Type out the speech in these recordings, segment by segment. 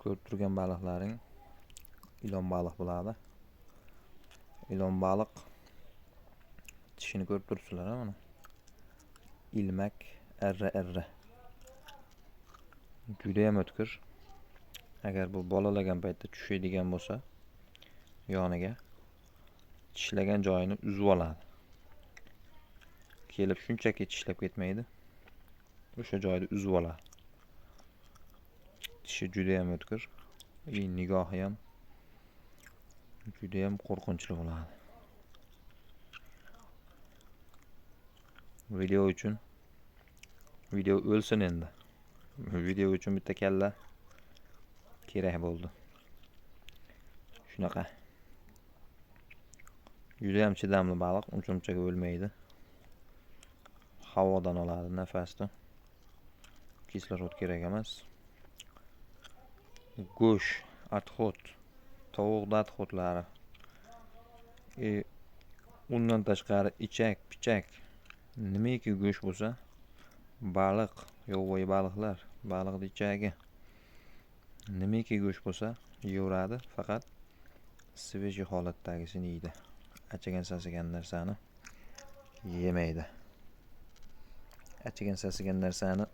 Ko'rib turgan baliqlaring ilon baliq bo'ladi. Ilon baliq tishini ko'rib turibsizlar mana. Ilmak arra. Juda ham o'tkir. Agar bu bolalagan paytda tushadigan bo'lsa, yoniga tishlagan joyini uzib oladi. Kelib shunchaki tishlab ketmaydi. O'sha joyni uzib oladi. Tishi juda ham o'tkir. Nigohi ham juda ham qo'rqinchli bo'ladi. Video o'lsin endi. Video uchun bitta kalla kerak bo'ldi. Shunaqa. Juda ham chidamli baliq, uncha-munchaga o'lmaydi. Havodan oladi nafasni. Kislorod kerak emas. Go'sht, отход, tovuqda отходlari. Undan tashqari ichak-pichak nimaki go'sht bo'lsa, baliq, yovvoyi baliqlar, baliqning ichagi nimaki go'sht bo'lsa, yeveradi, faqat sveji holatdagisini yeydi. Achigan sasigan narsani yemaydi. Achigan sasigan narsani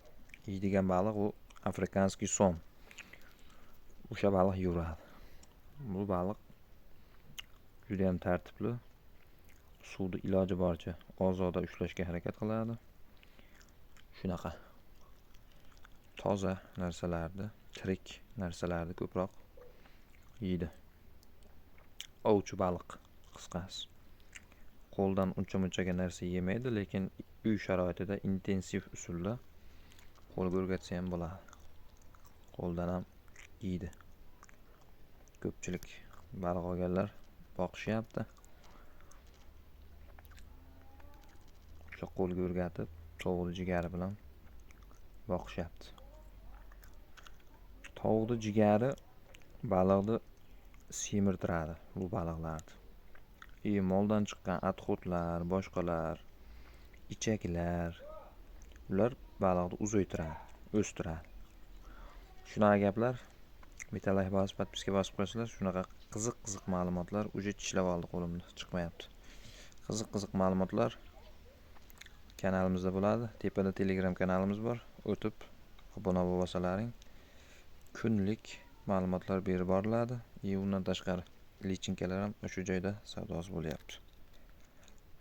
yeydigan baliq u afrikanskiy som. O'sha baliq yeveradi. Bu baliq juda ham tartibli. Suvni iloji boricha ozoda ushlashga harakat qiladi. Shunaqa toza narsalarni, tirik narsalarni ko'proq yeydi. Ovchi baliq qisqasi. Qo'ldan uncha-munchaga narsa yemaydi, lekin uy sharoitida intensiv usulda qo'lga o'rgatsa ham bo'ladi. Qo'ldan ham yeydi. Ko'pchilik baliq olganlar boqishyapti. O'sha qo'lga o'rgatib, tovuqning jigari bilan boqishyapti. Tovuqning jigari baliqni semirtiradi, bu baliqlarni. Moldan chiqqan отходlar, boshqalar, ichaklar, ular baliqni uzaytiradi, o'stiradi. Shunaqa gaplar Metallay bosib, podpiska bosib qo'ysizlar, shunaqa qiziq ma'lumotlar uje tishlab oldi qo'limda, chiqmayapti. Qiziq ma'lumotlar kanalimizda bo'ladi. Tepada Telegram kanalimiz bor. O'tib obuna bo'lsalaring kunlik ma'lumotlar berib boriladi. Undan tashqari lichinkalar ham o'sha joyda savdosi bo'lyapti.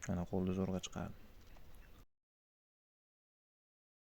Mana qo'lni zo'rg'a chiqardi.